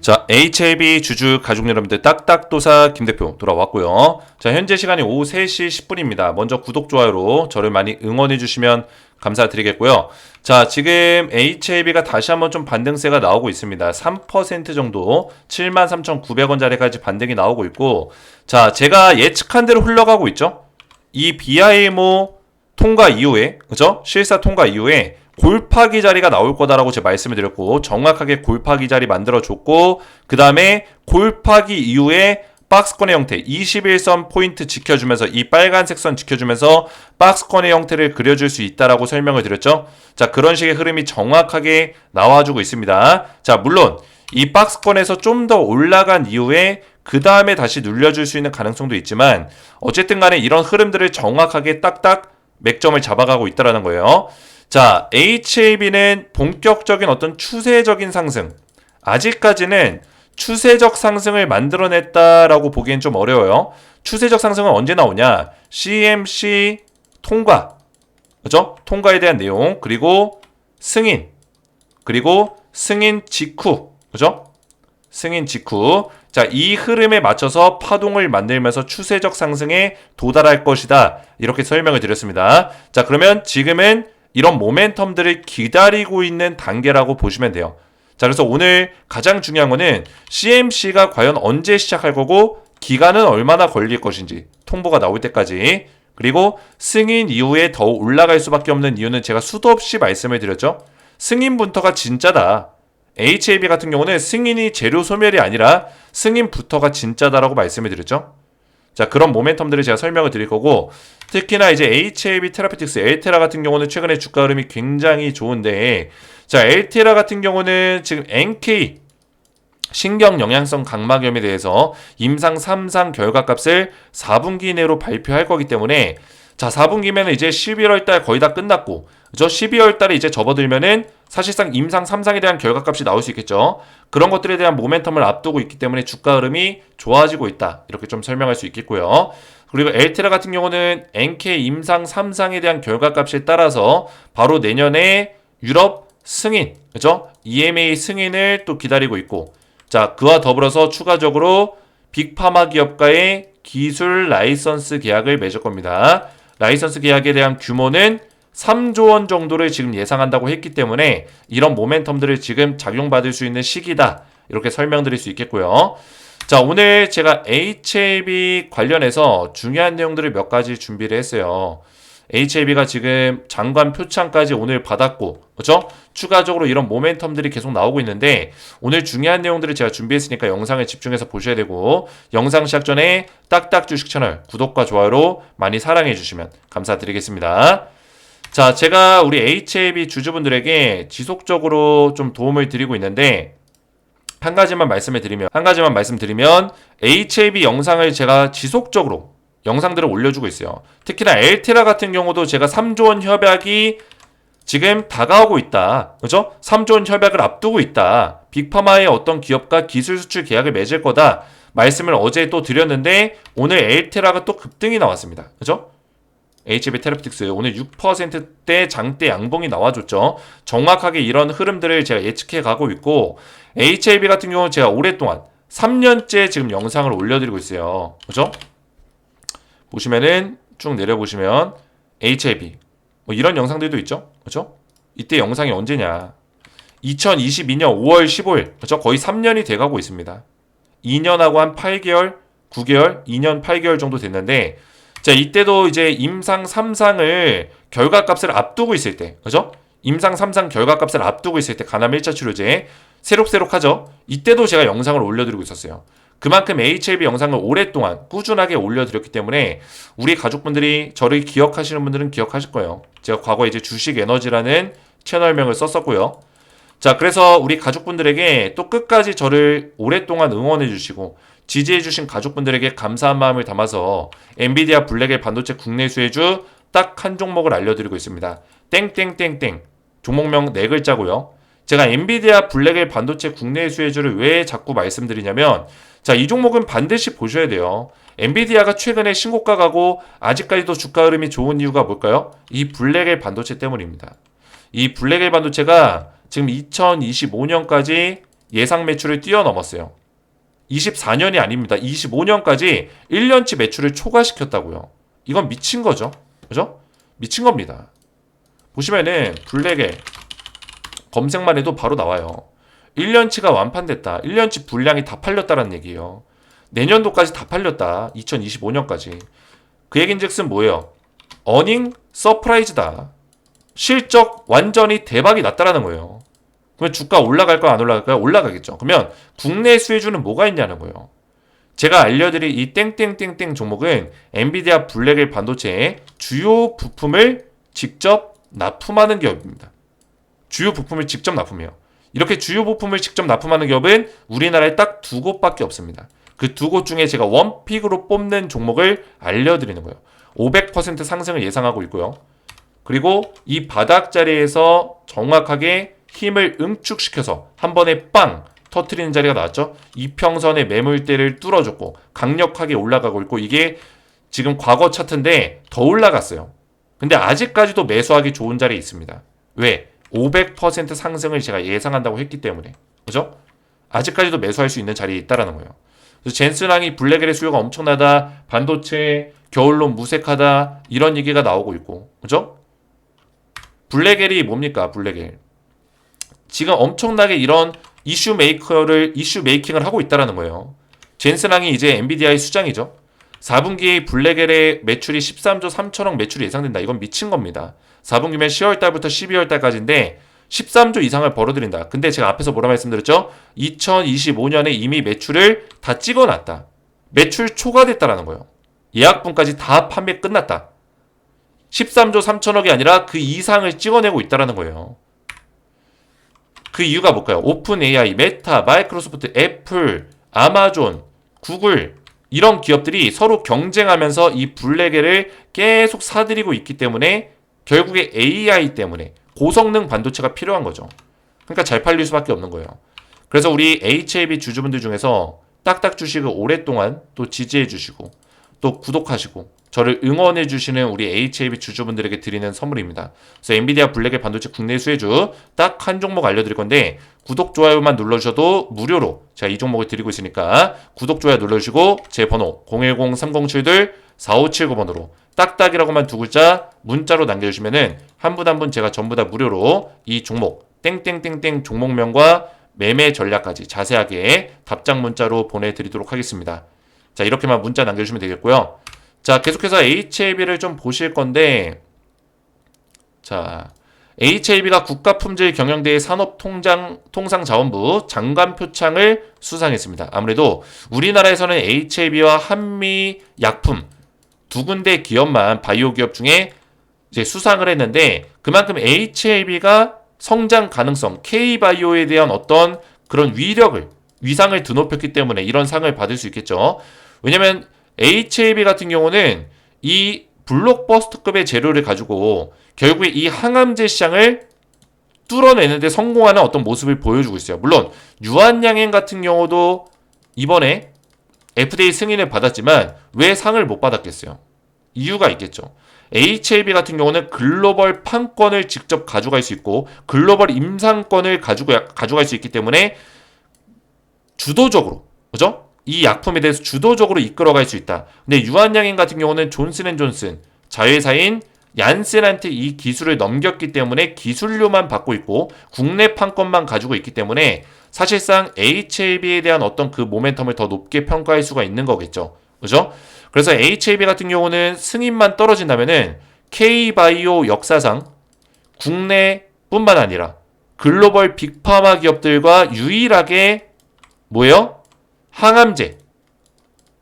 자, HAB 주주 가족 여러분들 딱딱도사 김대표 돌아왔고요. 자, 현재 시간이 오후 3시 10분입니다. 먼저 구독, 좋아요로 저를 많이 응원해 주시면 감사드리겠고요. 자, 지금 HAB가 다시 한번 좀 반등세가 나오고 있습니다. 3% 정도 73,900원짜리까지 반등이 나오고 있고, 자, 제가 예측한 대로 흘러가고 있죠. 이 BIMO 통과 이후에, 그죠? 실사 통과 이후에 골파기 자리가 나올 거다라고 제가 말씀을 드렸고, 정확하게 골파기 자리 만들어줬고, 그 다음에 골파기 이후에 박스권의 형태 21선 포인트 지켜주면서 이 빨간색 선 지켜주면서 박스권의 형태를 그려줄 수 있다라고 설명을 드렸죠. 자, 그런 식의 흐름이 정확하게 나와주고 있습니다. 자, 물론 이 박스권에서 좀 더 올라간 이후에 그 다음에 다시 눌려줄 수 있는 가능성도 있지만, 어쨌든 간에 이런 흐름들을 정확하게 딱딱 맥점을 잡아가고 있다는 거예요. 자, HAB는 본격적인 어떤 추세적인 상승, 아직까지는 추세적 상승을 만들어냈다라고 보기엔 좀 어려워요. 추세적 상승은 언제 나오냐? CMC 통과, 그죠? 통과에 대한 내용, 그리고 승인, 그리고 승인 직후, 그죠? 승인 직후. 자, 이 흐름에 맞춰서 파동을 만들면서 추세적 상승에 도달할 것이다, 이렇게 설명을 드렸습니다. 자, 그러면 지금은 이런 모멘텀들을 기다리고 있는 단계라고 보시면 돼요. 자, 그래서 오늘 가장 중요한 거는 CMC가 과연 언제 시작할 거고, 기간은 얼마나 걸릴 것인지, 통보가 나올 때까지. 그리고 승인 이후에 더 올라갈 수밖에 없는 이유는 제가 수도 없이 말씀을 드렸죠. 승인부터가 진짜다. HAB 같은 경우는 승인이 재료 소멸이 아니라 승인부터가 진짜다라고 말씀을 드렸죠. 자, 그런 모멘텀들을 제가 설명을 드릴 거고, 특히나 이제 HAB 테라피틱스 엘테라 같은 경우는 최근에 주가 흐름이 굉장히 좋은데, 자, 엘테라 같은 경우는 지금 NK 신경 영양성 각막염에 대해서 임상 3상 결과값을 4분기 내로 발표할 거기 때문에, 자, 4분기면은 이제 11월 달 거의 다 끝났고, 그죠? 12월 달에 이제 접어들면은 사실상 임상 3상에 대한 결과값이 나올 수 있겠죠. 그런 것들에 대한 모멘텀을 앞두고 있기 때문에 주가 흐름이 좋아지고 있다, 이렇게 좀 설명할 수 있겠고요. 그리고 엘테라 같은 경우는 NK 임상 3상에 대한 결과값에 따라서 바로 내년에 유럽 승인, 그죠? EMA 승인을 또 기다리고 있고, 자, 그와 더불어서 추가적으로 빅파마 기업과의 기술 라이선스 계약을 맺을 겁니다. 라이선스 계약에 대한 규모는 3조 원 정도를 지금 예상한다고 했기 때문에 이런 모멘텀들을 지금 작용받을 수 있는 시기다, 이렇게 설명드릴 수 있겠고요. 자, 오늘 제가 HAB 관련해서 중요한 내용들을 몇 가지 준비를 했어요. HAB가 지금 장관 표창까지 오늘 받았고, 그렇죠? 추가적으로 이런 모멘텀들이 계속 나오고 있는데, 오늘 중요한 내용들을 제가 준비했으니까 영상을 집중해서 보셔야 되고, 영상 시작 전에 딱딱 주식 채널 구독과 좋아요로 많이 사랑해 주시면 감사드리겠습니다. 자, 제가 우리 HAB 주주분들에게 지속적으로 좀 도움을 드리고 있는데, 한 가지만 말씀드리면 HAB 영상을 제가 지속적으로 영상들을 올려주고 있어요. 특히나 엘테라 같은 경우도 제가 3조 원 협약이 지금 다가오고 있다, 그죠? 3조 원 협약을 앞두고 있다, 빅파마의 어떤 기업과 기술 수출 계약을 맺을 거다 말씀을 어제 또 드렸는데, 오늘 엘테라가 또 급등이 나왔습니다, 그죠? HAB 테라피틱스 오늘 6%대 장대 양봉이 나와줬죠. 정확하게 이런 흐름들을 제가 예측해 가고 있고, HAB 같은 경우는 제가 오랫동안 3년째 지금 영상을 올려드리고 있어요, 그죠? 보시면은 쭉 내려보시면 HAB 뭐 이런 영상들도 있죠, 그죠? 이때 영상이 언제냐? 2022년 5월 15일, 그죠? 거의 3년이 돼가고 있습니다. 2년하고 한 8개월, 9개월, 2년 8개월 정도 됐는데, 자, 이때도 이제 임상 3상을 결과값을 앞두고 있을 때, 그죠? 임상 3상 결과값을 앞두고 있을 때 간암 1차 치료제 새록새록하죠? 이때도 제가 영상을 올려드리고 있었어요. 그만큼 HAB 영상을 오랫동안 꾸준하게 올려드렸기 때문에 우리 가족분들이 저를 기억하시는 분들은 기억하실 거예요. 제가 과거에 이제 주식에너지라는 채널명을 썼었고요. 자, 그래서 우리 가족분들에게 또 끝까지 저를 오랫동안 응원해 주시고 지지해 주신 가족분들에게 감사한 마음을 담아서 엔비디아 블랙의 반도체 국내 수혜주 딱 한 종목을 알려드리고 있습니다. 땡땡땡땡, 종목명 4글자고요. 제가 엔비디아 블랙의 반도체 국내 수혜주를 왜 자꾸 말씀드리냐면, 자, 이 종목은 반드시 보셔야 돼요. 엔비디아가 최근에 신고가 가고 아직까지도 주가 흐름이 좋은 이유가 뭘까요? 이 블랙의 반도체 때문입니다. 이 블랙의 반도체가 지금 2025년까지 예상 매출을 뛰어넘었어요. 24년이 아닙니다. 25년까지 1년치 매출을 초과시켰다고요. 이건 미친 거죠. 그죠? 미친 겁니다. 보시면은 블랙에 검색만 해도 바로 나와요. 1년치가 완판됐다. 1년치 분량이 다 팔렸다라는 얘기예요. 내년도까지 다 팔렸다. 2025년까지. 그 얘긴즉슨 뭐예요? 어닝 서프라이즈다. 실적 완전히 대박이 났다라는 거예요. 그러면 주가 올라갈까요? 안 올라갈까요? 올라가겠죠. 그러면 국내 수혜주는 뭐가 있냐는 거예요. 제가 알려드릴 이 땡땡땡땡 종목은 엔비디아 블랙일 반도체의 주요 부품을 직접 납품하는 기업입니다. 주요 부품을 직접 납품해요. 이렇게 주요 부품을 직접 납품하는 기업은 우리나라에 딱 두 곳밖에 없습니다. 그 두 곳 중에 제가 원픽으로 뽑는 종목을 알려드리는 거예요. 500% 상승을 예상하고 있고요. 그리고 이 바닥 자리에서 정확하게 힘을 응축시켜서 한 번에 빵 터트리는 자리가 나왔죠. 이평선의 매물대를 뚫어줬고 강력하게 올라가고 있고 이게 지금 과거 차트인데 더 올라갔어요. 근데 아직까지도 매수하기 좋은 자리에 있습니다. 왜? 500% 상승을 제가 예상한다고 했기 때문에. 그죠? 아직까지도 매수할 수 있는 자리에 있다라는 거예요. 그래서 젠슨항이 블랙엘의 수요가 엄청나다. 반도체 겨울론 무색하다. 이런 얘기가 나오고 있고. 그죠? 블랙엘이 뭡니까? 블랙엘. 지금 엄청나게 이런 이슈 메이킹을 하고 있다라는 거예요. 젠슨항이 이제 엔비디아의 수장이죠. 4분기 블랙엘의 매출이 13조 3천억 매출이 예상된다. 이건 미친 겁니다. 4분기면 10월달부터 12월달까지인데 13조 이상을 벌어들인다. 근데 제가 앞에서 뭐라 말씀드렸죠? 2025년에 이미 매출을 다 찍어놨다. 매출 초과됐다라는 거예요. 예약분까지 다 판매 끝났다. 13조 3천억이 아니라 그 이상을 찍어내고 있다라는 거예요. 그 이유가 뭘까요? 오픈 AI, 메타, 마이크로소프트, 애플, 아마존, 구글 이런 기업들이 서로 경쟁하면서 이 블랙엘을 계속 사들이고 있기 때문에 결국에 AI 때문에 고성능 반도체가 필요한 거죠. 그러니까 잘 팔릴 수밖에 없는 거예요. 그래서 우리 HAB 주주분들 중에서 딱딱 주식을 오랫동안 또 지지해 주시고 또 구독하시고 저를 응원해 주시는 우리 HAB 주주분들에게 드리는 선물입니다. 그래서 엔비디아 블랙의 반도체 국내 수혜주 딱 한 종목 알려드릴 건데 구독, 좋아요만 눌러주셔도 무료로 제가 이 종목을 드리고 있으니까 구독, 좋아요 눌러주시고 제 번호 010-3077-4579번으로 딱딱이라고만 두 글자 문자로 남겨주시면은 한 분 한 분 제가 전부 다 무료로 이 종목 땡땡땡땡 종목명과 매매 전략까지 자세하게 답장 문자로 보내드리도록 하겠습니다. 자, 이렇게만 문자 남겨주시면 되겠고요. 자, 계속해서 HAB를 좀 보실 건데, 자, HAB가 국가품질 경영대회 산업통상자원부 장관 표창을 수상했습니다. 아무래도 우리나라에서는 HAB와 한미약품 두 군데 기업만 바이오 기업 중에 이제 수상을 했는데 그만큼 HAB가 성장 가능성, K바이오에 대한 어떤 그런 위상을 드높였기 때문에 이런 상을 받을 수 있겠죠. 왜냐면 HAB 같은 경우는 이 블록버스터급의 재료를 가지고 결국에 이 항암제 시장을 뚫어내는데 성공하는 어떤 모습을 보여주고 있어요. 물론 유한양행 같은 경우도 이번에 FDA 승인을 받았지만 왜 상을 못 받았겠어요? 이유가 있겠죠. HAB 같은 경우는 글로벌 판권을 직접 가져갈 수 있고 글로벌 임상권을 가져갈 수 있기 때문에 주도적으로, 그죠? 이 약품에 대해서 주도적으로 이끌어갈 수 있다. 근데 유한양행 같은 경우는 존슨앤존슨 자회사인 얀센한테 이 기술을 넘겼기 때문에 기술료만 받고 있고 국내 판권만 가지고 있기 때문에 사실상 HAB에 대한 어떤 그 모멘텀을 더 높게 평가할 수가 있는 거겠죠. 그죠? 그래서 HAB 같은 경우는 승인만 떨어진다면은 K바이오 역사상 국내뿐만 아니라 글로벌 빅파마 기업들과 유일하게 뭐예요?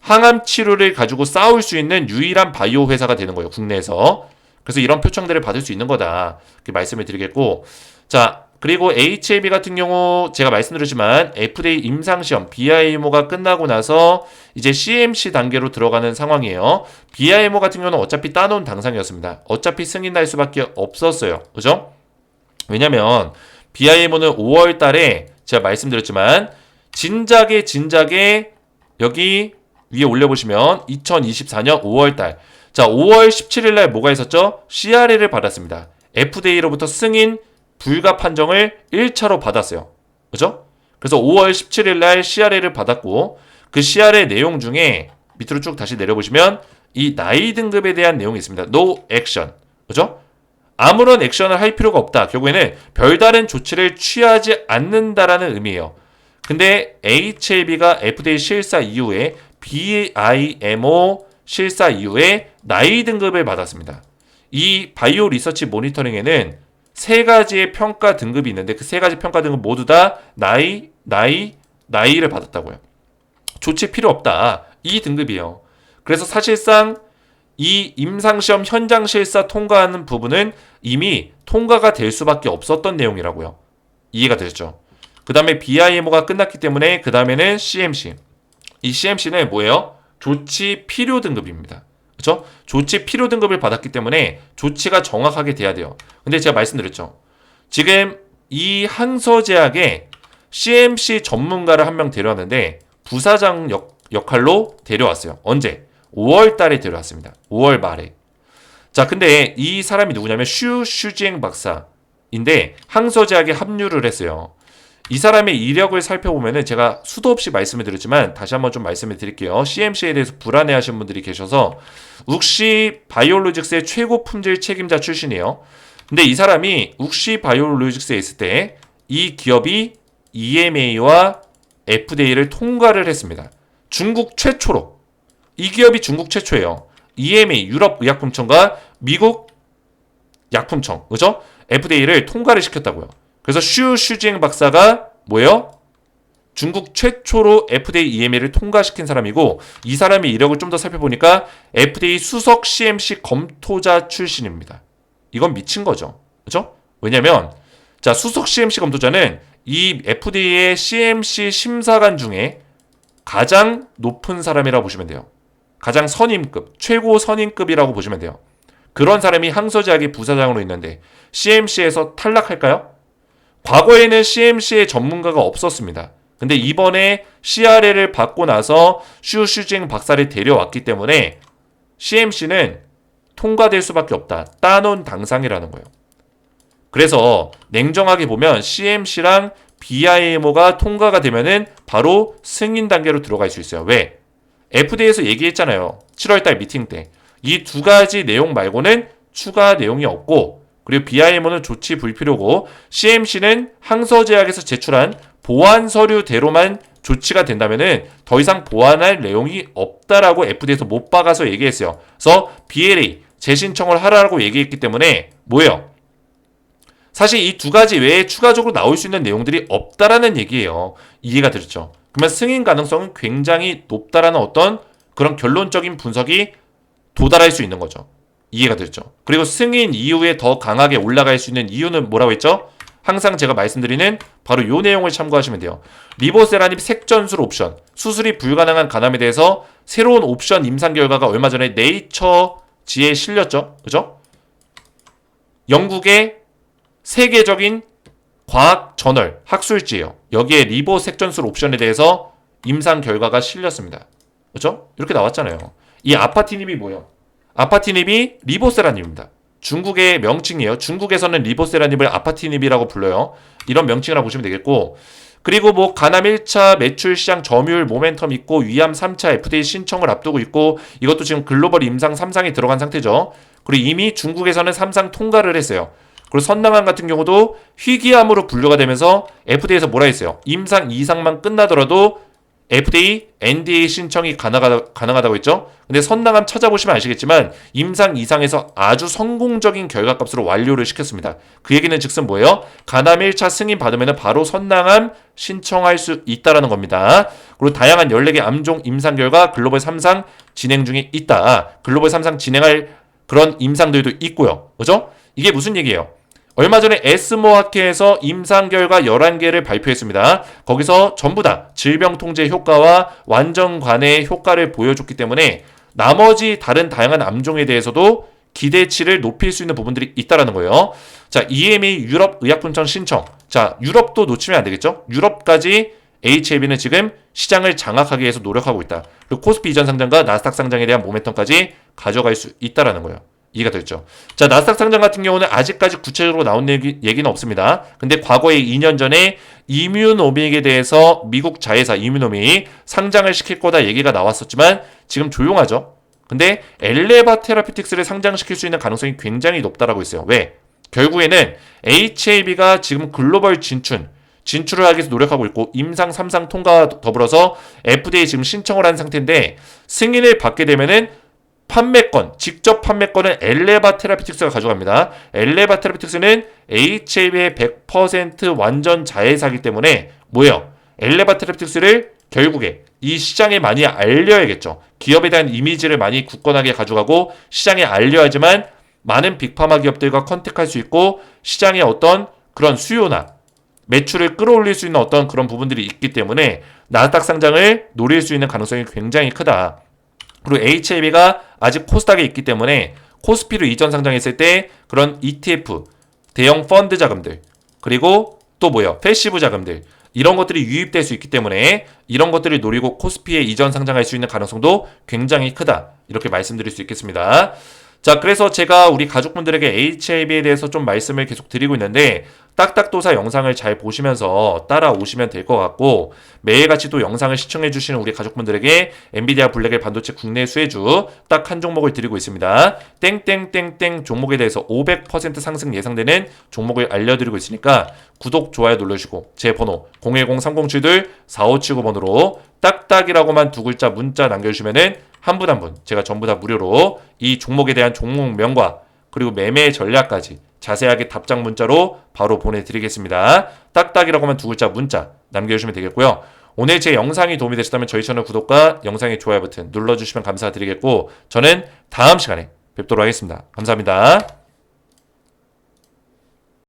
항암 치료를 가지고 싸울 수 있는 유일한 바이오 회사가 되는 거예요. 국내에서. 그래서 이런 표창들을 받을 수 있는 거다. 이렇게 말씀을 드리겠고. 자, 그리고 HAB 같은 경우 제가 말씀드렸지만 FDA 임상시험 BIMO가 끝나고 나서 이제 CMC 단계로 들어가는 상황이에요. BIMO 같은 경우는 어차피 따놓은 당상이었습니다. 어차피 승인 날 수밖에 없었어요. 그죠? 왜냐면 BIMO는 5월 달에 제가 말씀드렸지만 진작에 여기 위에 올려보시면 2024년 5월달 자 5월 17일날 뭐가 있었죠? CRL을 받았습니다. FDA로부터 승인 불가 판정을 1차로 받았어요. 그죠? 그래서 5월 17일 날 CRA를 받았고 그 CRA 내용 중에 밑으로 쭉 다시 내려보시면 이 나이 등급에 대한 내용이 있습니다. No action. 그죠? 아무런 액션을 할 필요가 없다. 결국에는 별다른 조치를 취하지 않는다라는 의미예요. 근데 HAB가 FDA 실사 이후에 BIMO 실사 이후에 나이 등급을 받았습니다. 이 바이오 리서치 모니터링에는 세 가지의 평가 등급이 있는데 그 세 가지 평가 등급 모두 다 나이를 받았다고요. 조치 필요 없다. 이 등급이에요. 그래서 사실상 이 임상시험 현장 실사 통과하는 부분은 이미 통과가 될 수밖에 없었던 내용이라고요. 이해가 되셨죠? 그 다음에 BIMO가 끝났기 때문에 그 다음에는 CMC. 이 CMC는 뭐예요? 조치 필요 등급입니다. 그렇죠? 조치 필요 등급을 받았기 때문에 조치가 정확하게 돼야 돼요. 근데 제가 말씀드렸죠. 지금 이 항서제약에 CMC 전문가를 한 명 데려왔는데 부사장 역할로 데려왔어요. 언제? 5월 달에 데려왔습니다. 5월 말에. 자, 근데 이 사람이 누구냐면 슈지eng 박사인데 항서제약에 합류를 했어요. 이 사람의 이력을 살펴보면은 제가 수도 없이 말씀을 드렸지만 다시 한번 좀 말씀을 드릴게요. CMC에 대해서 불안해하시는 분들이 계셔서 욱시 바이오로직스의 최고 품질 책임자 출신이에요. 근데 이 사람이 욱시 바이오로직스에 있을 때 이 기업이 EMA와 FDA를 통과를 했습니다. 중국 최초로. 이 기업이 중국 최초예요. EMA 유럽 의약품청과 미국 약품청, 그죠? FDA를 통과를 시켰다고요. 그래서 슈지eng 박사가 뭐예요? 중국 최초로 FDA EMA를 통과시킨 사람이고 이 사람의 이력을 좀 더 살펴보니까 FDA 수석 CMC 검토자 출신입니다. 이건 미친 거죠. 그죠? 왜냐면 자, 수석 CMC 검토자는 이 FDA의 CMC 심사관 중에 가장 높은 사람이라고 보시면 돼요. 가장 선임급, 최고 선임급이라고 보시면 돼요. 그런 사람이 항서제약의 부사장으로 있는데 CMC에서 탈락할까요? 과거에는 CMC의 전문가가 없었습니다. 근데 이번에 CRA를 받고 나서 슈지eng 박사를 데려왔기 때문에 CMC는 통과될 수밖에 없다. 따놓은 당상이라는 거예요. 그래서 냉정하게 보면 CMC랑 BIMO가 통과가 되면은 바로 승인 단계로 들어갈 수 있어요. 왜? FDA에서 얘기했잖아요. 7월달 미팅 때. 이 두 가지 내용 말고는 추가 내용이 없고 그리고 BIMO는 조치 불필요고 CMC는 항서제약에서 제출한 보안 서류대로만 조치가 된다면은 더 이상 보완할 내용이 없다라고 FDA에서 못 박아서 얘기했어요. 그래서 BLA 재신청을 하라고 얘기했기 때문에 뭐예요? 사실 이 두 가지 외에 추가적으로 나올 수 있는 내용들이 없다라는 얘기예요. 이해가 되셨죠? 그러면 승인 가능성은 굉장히 높다라는 어떤 그런 결론적인 분석이 도달할 수 있는 거죠. 이해가 되죠? 그리고 승인 이후에 더 강하게 올라갈 수 있는 이유는 뭐라고 했죠? 항상 제가 말씀드리는 바로 이 내용을 참고하시면 돼요. 리보세라닙 색전술 옵션, 수술이 불가능한 간암에 대해서 새로운 옵션 임상 결과가 얼마 전에 네이처지에 실렸죠. 그죠? 영국의 세계적인 과학 저널 학술지예요. 여기에 리보 색전술 옵션에 대해서 임상 결과가 실렸습니다. 그죠? 이렇게 나왔잖아요. 이 아파티닙이 뭐예요? 아파티닙이 리보세라닙입니다. 중국의 명칭이에요. 중국에서는 리보세라닙을 아파티닙이라고 불러요. 이런 명칭이라고 보시면 되겠고 그리고 뭐 간암 1차 매출 시장 점유율 모멘텀 있고 위암 3차 FDA 신청을 앞두고 있고 이것도 지금 글로벌 임상 3상에 들어간 상태죠. 그리고 이미 중국에서는 3상 통과를 했어요. 그리고 선낭암 같은 경우도 희귀암으로 분류가 되면서 FDA에서 뭐라 했어요? 임상 2상만 끝나더라도 FDA, NDA 신청이 가능하다고 했죠. 근데 선낭암 찾아보시면 아시겠지만 임상 2상에서 아주 성공적인 결과값으로 완료를 시켰습니다. 그 얘기는 즉슨 뭐예요? 간암 1차 승인 받으면 바로 선낭암 신청할 수 있다라는 겁니다. 그리고 다양한 14개 암종 임상 결과 글로벌 3상 진행 중에 있다. 글로벌 3상 진행할 그런 임상들도 있고요. 그죠? 이게 무슨 얘기예요? 얼마 전에 에스모학회에서 임상 결과 11개를 발표했습니다. 거기서 전부 다 질병 통제 효과와 완전 관해 효과를 보여줬기 때문에 나머지 다른 다양한 암종에 대해서도 기대치를 높일 수 있는 부분들이 있다라는 거예요. 자, EMA 유럽 의약품청 신청. 자, 유럽도 놓치면 안 되겠죠? 유럽까지 HAB는 지금 시장을 장악하기 위해서 노력하고 있다. 그리고 코스피 이전 상장과 나스닥 상장에 대한 모멘텀까지 가져갈 수 있다라는 거예요. 이해가 됐죠? 자, 나스닥 상장 같은 경우는 아직까지 구체적으로 나온 얘기는 없습니다. 근데 과거에 2년 전에 이뮤노믹에 대해서 미국 자회사 이뮤노믹 상장을 시킬 거다 얘기가 나왔었지만 지금 조용하죠? 근데 엘레바 테라피틱스를 상장시킬 수 있는 가능성이 굉장히 높다라고 했어요. 왜? 결국에는 HAB가 지금 글로벌 진출을 하기 위해서 노력하고 있고 임상 3상 통과와 더불어서 FDA 지금 신청을 한 상태인데 승인을 받게 되면은 직접 판매권은 엘레바 테라피틱스가 가져갑니다. 엘레바 테라피틱스는 HAB의 100% 완전 자회사이기 때문에 뭐예요? 엘레바 테라피틱스를 결국에 이 시장에 많이 알려야겠죠. 기업에 대한 이미지를 많이 굳건하게 가져가고 시장에 알려야지만 많은 빅파마 기업들과 컨택할 수 있고 시장의 어떤 그런 수요나 매출을 끌어올릴 수 있는 어떤 그런 부분들이 있기 때문에 나스닥 상장을 노릴 수 있는 가능성이 굉장히 크다. 그리고 HAB가 아직 코스닥에 있기 때문에 코스피로 이전 상장했을 때 그런 ETF, 대형 펀드 자금들, 그리고 또 뭐예요? 패시브 자금들 이런 것들이 유입될 수 있기 때문에 이런 것들을 노리고 코스피에 이전 상장할 수 있는 가능성도 굉장히 크다. 이렇게 말씀드릴 수 있겠습니다. 자, 그래서 제가 우리 가족분들에게 HAB에 대해서 좀 말씀을 계속 드리고 있는데 딱딱도사 영상을 잘 보시면서 따라오시면 될 것 같고 매일같이 또 영상을 시청해주시는 우리 가족분들에게 엔비디아 블랙의 반도체 국내 수혜주 딱 한 종목을 드리고 있습니다. 땡땡땡땡 종목에 대해서 500% 상승 예상되는 종목을 알려드리고 있으니까 구독, 좋아요 눌러주시고 제 번호 010-307-4579번으로 딱딱이라고만 두 글자 문자 남겨주시면은 한 분 한 분 제가 전부 다 무료로 이 종목에 대한 종목명과 그리고 매매 전략까지 자세하게 답장 문자로 바로 보내드리겠습니다. 딱딱이라고만 두 글자 문자 남겨주시면 되겠고요. 오늘 제 영상이 도움이 되셨다면 저희 채널 구독과 영상의 좋아요 버튼 눌러주시면 감사드리겠고 저는 다음 시간에 뵙도록 하겠습니다. 감사합니다.